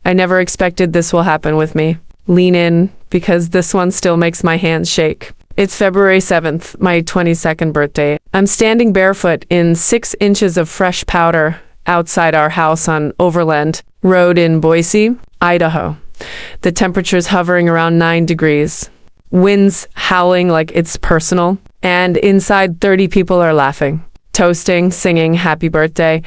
I never expected this will happen with me. Lean in, because this one still makes my hands shake. It's February 7th, my 22nd birthday. I'm standing barefoot in 6 inches of fresh powder outside our house on Overland Road in Boise, Idaho. The temperature's hovering around 9 degrees. Winds howling like it's personal. And inside, 30 people are laughing, toasting, singing happy birthday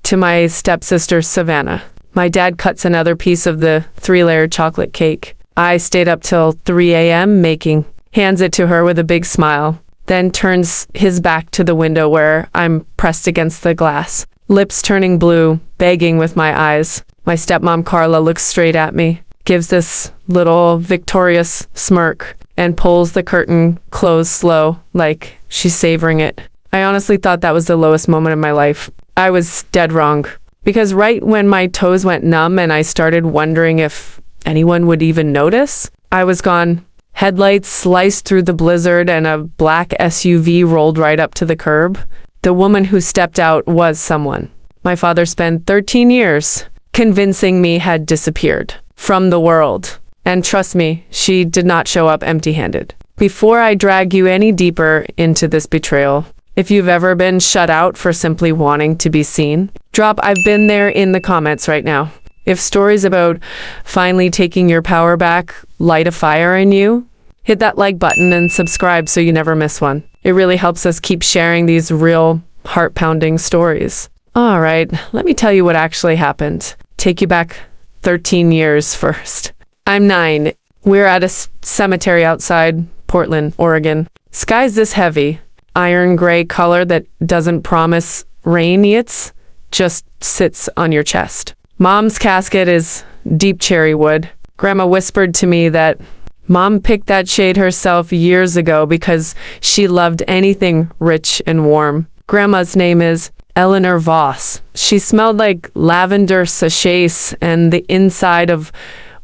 to my stepsister, Savannah. My dad cuts another piece of the 3-layer chocolate cake. I stayed up till 3 a.m. making, hands it to her with a big smile, then turns his back to the window where I'm pressed against the glass, lips turning blue, begging with my eyes. My stepmom, Carla, looks straight at me, gives this little victorious smirk, and pulls the curtain closed slow, like she's savoring it. I honestly thought that was the lowest moment of my life. I was dead wrong. Because right when my toes went numb and I started wondering if anyone would even notice, I was gone. Headlights sliced through the blizzard and a black SUV rolled right up to the curb. The woman who stepped out was someone my father spent 13 years convincing me had disappeared from the world. And trust me, she did not show up empty-handed. Before I drag you any deeper into this betrayal, if you've ever been shut out for simply wanting to be seen, drop "I've been there" in the comments right now. If stories about finally taking your power back light a fire in you, hit that like button and subscribe so you never miss one. It really helps us keep sharing these real, heart-pounding stories. All right, let me tell you what actually happened. Take you back 13 years first. I'm 9. We're at a cemetery outside Portland, Oregon. Sky's this heavy, iron gray color that doesn't promise rain yet, just sits on your chest. Mom's casket is deep cherry wood. Grandma whispered to me that Mom picked that shade herself years ago because she loved anything rich and warm. Grandma's name is Eleanor Voss. She smelled like lavender sachets and the inside of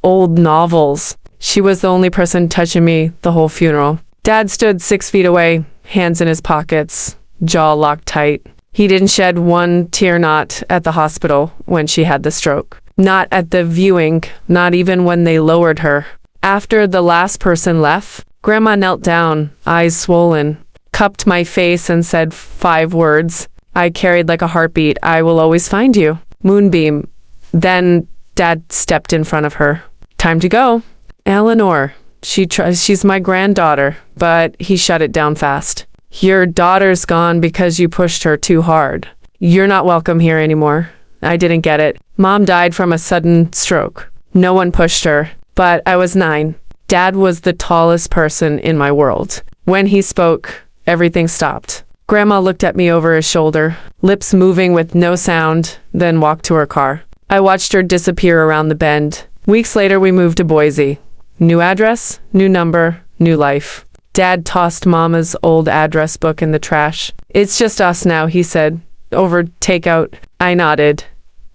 old novels. She was the only person touching me the whole funeral. Dad stood 6 feet away, hands in his pockets, jaw locked tight. He didn't shed one tear, not at the hospital when she had the stroke. Not at the viewing, not even when they lowered her. After the last person left, Grandma knelt down, eyes swollen, cupped my face and said 5 words I carried like a heartbeat. "I will always find you." Moonbeam. Then Dad stepped in front of her. "Time to go." "Eleanor, she's my granddaughter," but he shut it down fast. "Your daughter's gone because you pushed her too hard. You're not welcome here anymore." I didn't get it. Mom died from a sudden stroke. No one pushed her, but I was 9. Dad was the tallest person in my world. When he spoke, everything stopped. Grandma looked at me over his shoulder, lips moving with no sound, then walked to her car. I watched her disappear around the bend. Weeks later, we moved to Boise. New address, new number, new life. Dad tossed Mama's old address book in the trash. "It's just us now," he said, over takeout. I nodded.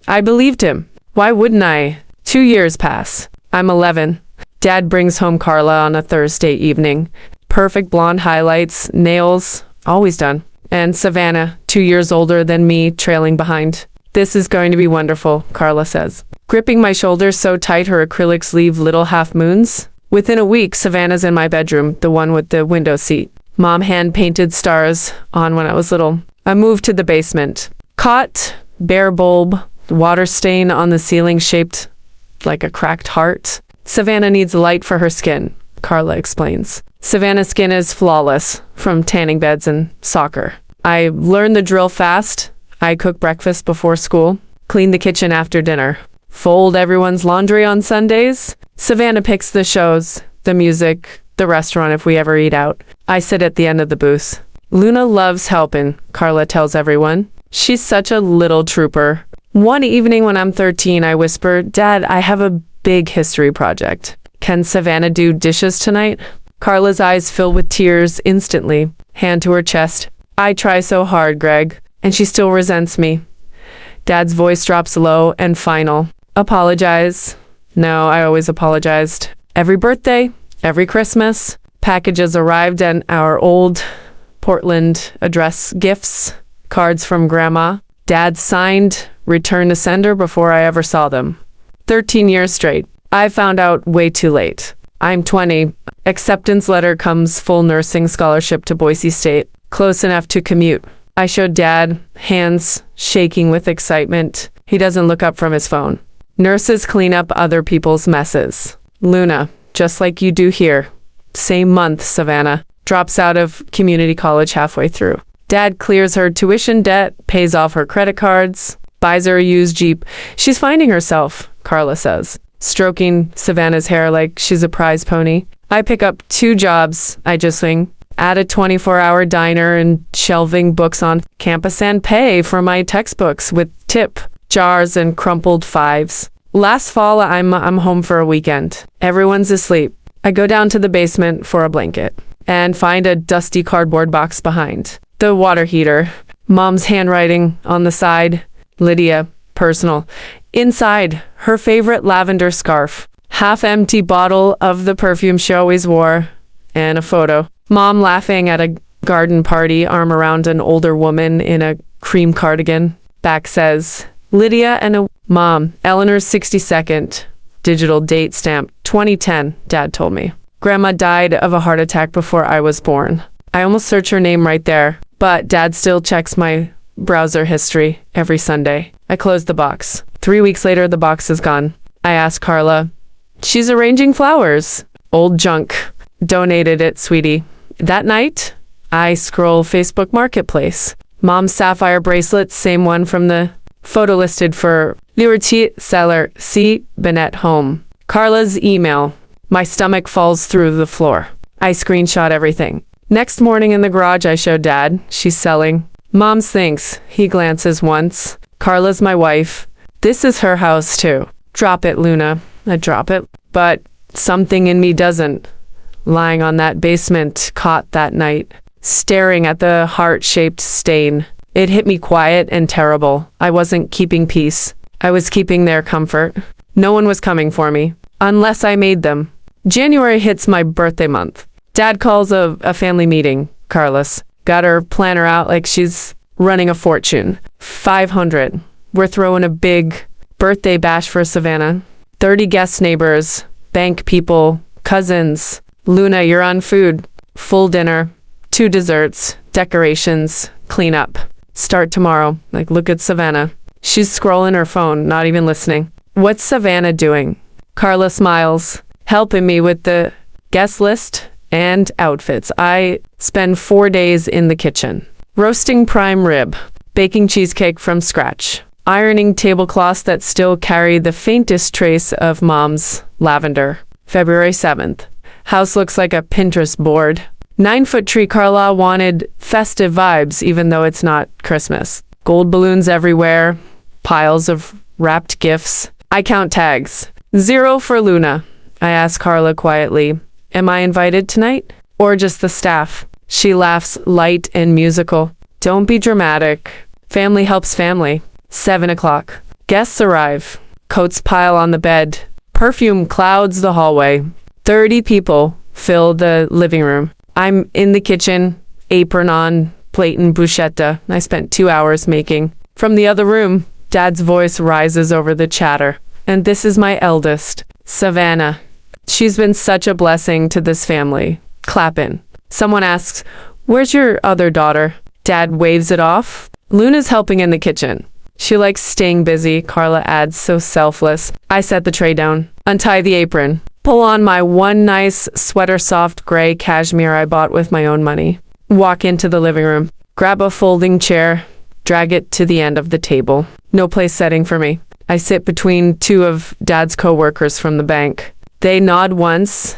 I believed him. Why wouldn't I? 2 years pass. I'm 11. Dad brings home Carla on a Thursday evening. Perfect blonde highlights, nails, always done. And Savannah, 2 years older than me, trailing behind. "This is going to be wonderful," Carla says, gripping my shoulders so tight her acrylics leave little half moons. Within a week, Savannah's in my bedroom, the one with the window seat. Mom hand-painted stars on when I was little. I moved to the basement. Cot, bare bulb, water stain on the ceiling shaped like a cracked heart. "Savannah needs light for her skin," Carla explains. Savannah's skin is flawless from tanning beds and soccer. I learned the drill fast. I cook breakfast before school, clean the kitchen after dinner, fold everyone's laundry on Sundays. Savannah picks the shows, the music, the restaurant if we ever eat out. I sit at the end of the booth. "Luna loves helping," Carla tells everyone. "She's such a little trooper." One evening when I'm 13, I whisper, "Dad, I have a big history project. Can Savannah do dishes tonight?" Carla's eyes fill with tears instantly, hand to her chest. "I try so hard, Greg, and she still resents me." Dad's voice drops low and final. "Apologize." No, I always apologized. Every birthday, every Christmas, packages arrived and our old Portland address gifts, cards from Grandma. Dad signed, return to sender before I ever saw them. 13 years straight. I found out way too late. I'm 20. Acceptance letter comes, full nursing scholarship to Boise State. Close enough to commute. I showed Dad, hands shaking with excitement. He doesn't look up from his phone. Nurses clean up other people's messes. Luna, just like you do here. Same month, Savannah. Drops out of community college halfway through. Dad clears her tuition debt, pays off her credit cards, buys her a used Jeep. She's finding herself, Carla says, stroking Savannah's hair like she's a prize pony. I pick up 2 jobs I just swing, at a 24-hour diner and shelving books on campus and pay for my textbooks with tip jars and crumpled 5s. Last fall, I'm home for a weekend. Everyone's asleep. I go down to the basement for a blanket and find a dusty cardboard box behind the water heater. Mom's handwriting on the side. Lydia, personal. Inside, her favorite lavender scarf. Half-empty bottle of the perfume she always wore. And a photo. Mom laughing at a garden party, arm around an older woman in a cream cardigan. Back says, Lydia and a mom. Eleanor's 62nd. Digital date stamp. 2010, Dad told me. Grandma died of a heart attack before I was born. I almost search her name right there, but Dad still checks my browser history every Sunday. I close the box. 3 weeks later, the box is gone. I ask Carla. She's arranging flowers. Old junk. Donated it, sweetie. That night, I scroll Facebook Marketplace. Mom's sapphire bracelet, same one from the photo listed for Liberty seller C. Bennett home. Carla's email. My stomach falls through the floor. I screenshot everything. Next morning in the garage, I show Dad. She's selling. Mom's thinks. He glances once. Carla's my wife. This is her house too. Drop it, Luna. I drop it. But something in me doesn't. Lying on that basement cot that night, staring at the heart-shaped stain. It hit me quiet and terrible. I wasn't keeping peace. I was keeping their comfort. No one was coming for me, unless I made them. January hits my birthday month. Dad calls a family meeting. Carlos got her planner out like she's running a fortune. 500. We're throwing a big birthday bash for Savannah. 30 guest neighbors, bank people, cousins. Luna, you're on food. Full dinner, 2 desserts, decorations, cleanup. Start tomorrow. Like, look at Savannah. She's scrolling her phone, not even listening. What's Savannah doing? Carla smiles, helping me with the guest list and outfits. I spend 4 days in the kitchen. Roasting prime rib, baking cheesecake from scratch, ironing tablecloths that still carry the faintest trace of Mom's lavender. February 7th. House looks like a Pinterest board. 9-foot tree. Carla wanted festive vibes, even though it's not Christmas. Gold balloons everywhere. Piles of wrapped gifts. I count tags. 0 for Luna. I ask Carla quietly, am I invited tonight? Or just the staff? She laughs light and musical. Don't be dramatic. Family helps family. 7 o'clock. Guests arrive. Coats pile on the bed. Perfume clouds the hallway. 30 people fill the living room. I'm in the kitchen, apron on, plate and bruschetta. I spent 2 hours making. From the other room, Dad's voice rises over the chatter. And this is my eldest, Savannah. She's been such a blessing to this family. Clappin'. Someone asks, where's your other daughter? Dad waves it off. Luna's helping in the kitchen. She likes staying busy, Carla adds, so selfless. I set the tray down, untie the apron, pull on my one nice sweater soft gray cashmere I bought with my own money. Walk into the living room, grab a folding chair, drag it to the end of the table. No place setting for me. I sit between 2 of Dad's co-workers from the bank. They nod once,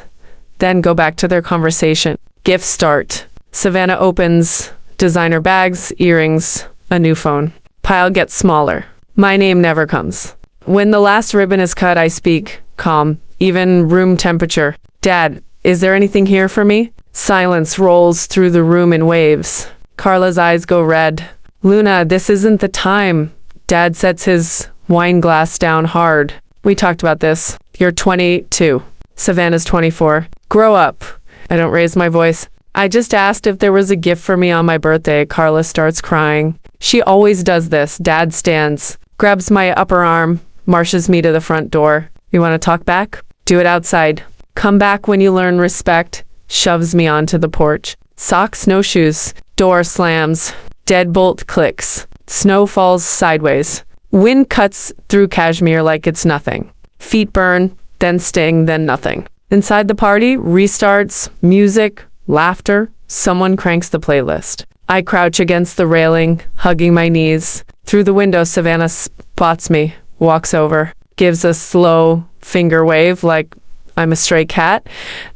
then go back to their conversation. Gifts start. Savannah opens designer bags, earrings, a new phone. Pile gets smaller. My name never comes. When the last ribbon is cut, I speak, calm, even room temperature. Dad, is there anything here for me? Silence rolls through the room in waves. Carla's eyes go red. Luna, this isn't the time. Dad sets his wine glass down hard. We talked about this. You're 22. Savannah's 24. Grow up. I don't raise my voice. I just asked if there was a gift for me on my birthday. Carla starts crying. She always does this. Dad stands, grabs my upper arm, marshes me to the front door. You want to talk back? Do it outside. Come back when you learn respect. Shoves me onto the porch. Socks, no shoes. Door slams. Deadbolt clicks. Snow falls sideways. Wind cuts through cashmere like it's nothing. Feet burn, then sting, then nothing. Inside the party, restarts, music, laughter. Someone cranks the playlist. I crouch against the railing, hugging my knees. Through the window, Savannah spots me, walks over, gives a slow finger wave like I'm a stray cat,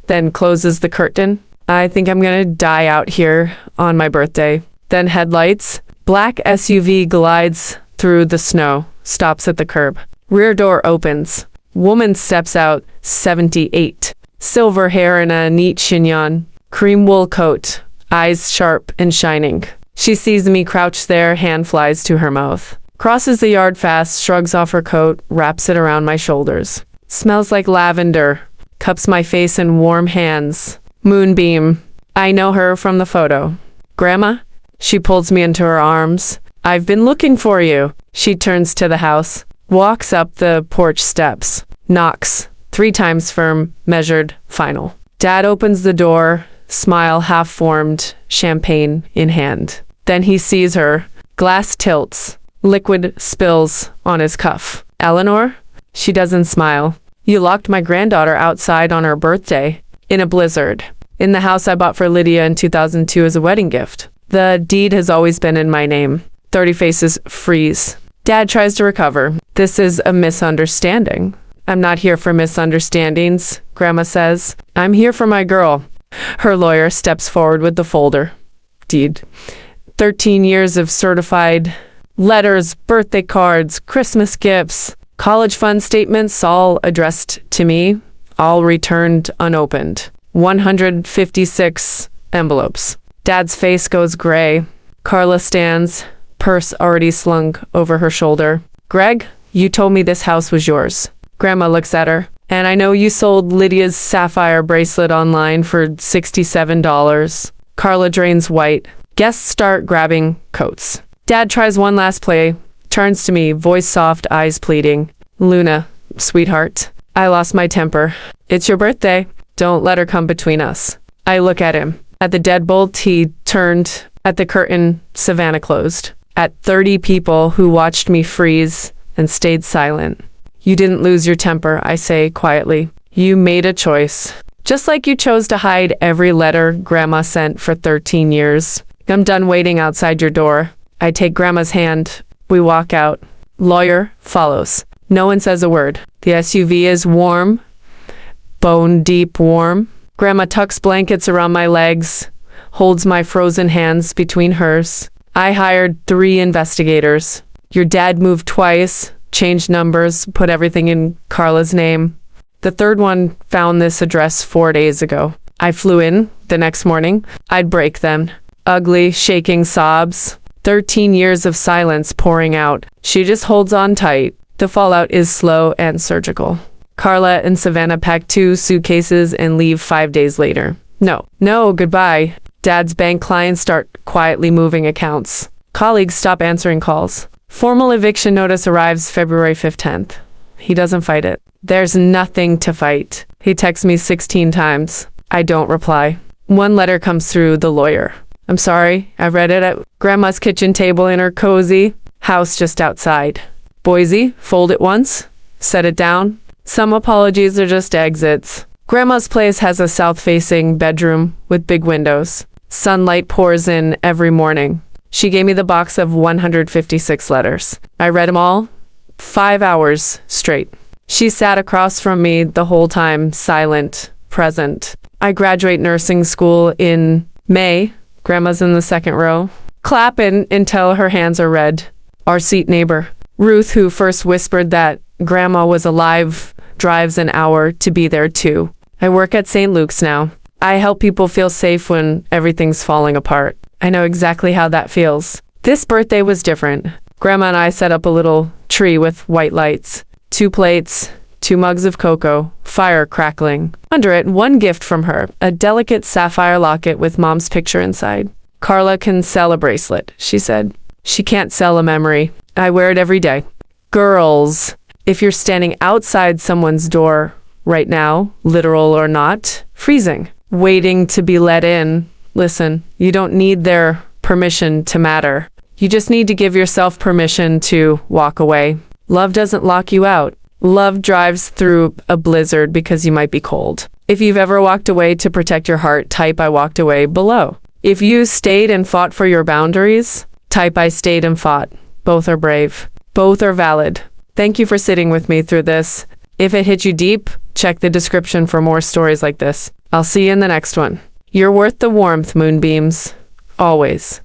then closes the curtain. I think I'm gonna die out here on my birthday. Then headlights. Black SUV glides through the snow, stops at the curb. Rear door opens. Woman steps out, 78. Silver hair in a neat chignon. Cream wool coat. Eyes sharp and shining. She sees me crouched there, hand flies to her mouth. Crosses the yard fast, shrugs off her coat, wraps it around my shoulders. Smells like lavender. Cups my face in warm hands. Moonbeam. I know her from the photo. Grandma? She pulls me into her arms. I've been looking for you. She turns to the house, walks up the porch steps, knocks, 3 times firm, measured, final. Dad opens the door, smile half-formed, champagne in hand. Then he sees her. Glass tilts. Liquid spills on his cuff. Eleanor? She doesn't smile. You locked my granddaughter outside on her birthday, in a blizzard, in the house I bought for Lydia in 2002 as a wedding gift. The deed has always been in my name. 30 faces freeze. Dad tries to recover. This is a misunderstanding. I'm not here for misunderstandings, Grandma says. I'm here for my girl. Her lawyer steps forward with the folder. Deed. 13 years of certified letters, birthday cards, Christmas gifts, college fund statements, all addressed to me, all returned unopened. 156 envelopes. Dad's face goes gray. Carla stands, purse already slung over her shoulder. Greg, you told me this house was yours. Grandma looks at her. And I know you sold Lydia's sapphire bracelet online for $67. Carla drains white. Guests start grabbing coats. Dad tries one last play, turns to me, voice soft, eyes pleading. Luna, sweetheart, I lost my temper. It's your birthday. Don't let her come between us. I look at him. At the deadbolt, he turned. At the curtain, Savannah closed. At 30 people who watched me freeze and stayed silent. You didn't lose your temper, I say quietly. You made a choice. Just like you chose to hide every letter Grandma sent for 13 years. I'm done waiting outside your door. I take Grandma's hand. We walk out. Lawyer follows. No one says a word. The SUV is warm. Bone deep warm. Grandma tucks blankets around my legs, holds my frozen hands between hers. I hired 3 investigators. Your dad moved twice, changed numbers, put everything in Carla's name. The third one found this address 4 days ago. I flew in the next morning. I'd break them. Ugly, shaking sobs. 13 years of silence pouring out. She just holds on tight. The fallout is slow and surgical. Carla and Savannah pack 2 suitcases and leave 5 days later. No, goodbye. Dad's bank clients start quietly moving accounts. Colleagues stop answering calls. Formal eviction notice arrives February 15th. He doesn't fight it. There's nothing to fight. He texts me 16 times. I don't reply. One letter comes through the lawyer. I'm sorry, I read it at Grandma's kitchen table in her cozy house just outside. Boise, fold it once, set it down. Some apologies are just exits. Grandma's place has a south-facing bedroom with big windows. Sunlight pours in every morning. She gave me the box of 156 letters. I read them all, 5 hours straight. She sat across from me the whole time, silent, present. I graduate nursing school in May. Grandma's in the second row. Clapping until her hands are red. Our seat neighbor, Ruth, who first whispered that Grandma was alive, drives an hour to be there too. I work at St. Luke's now. I help people feel safe when everything's falling apart. I know exactly how that feels. This birthday was different. Grandma and I set up a little tree with white lights. 2 plates, 2 mugs of cocoa, fire crackling. Under it, one gift from her, a delicate sapphire locket with Mom's picture inside. Carla can sell a bracelet, she said. She can't sell a memory. I wear it every day. Girls. If you're standing outside someone's door right now, literal or not, freezing, waiting to be let in, listen, you don't need their permission to matter. You just need to give yourself permission to walk away. Love doesn't lock you out. Love drives through a blizzard because you might be cold. If you've ever walked away to protect your heart, type I walked away below. If you stayed and fought for your boundaries, type I stayed and fought. Both are brave. Both are valid. Thank you for sitting with me through this. If it hit you deep, check the description for more stories like this. I'll see you in the next one. You're worth the warmth, moonbeams. Always.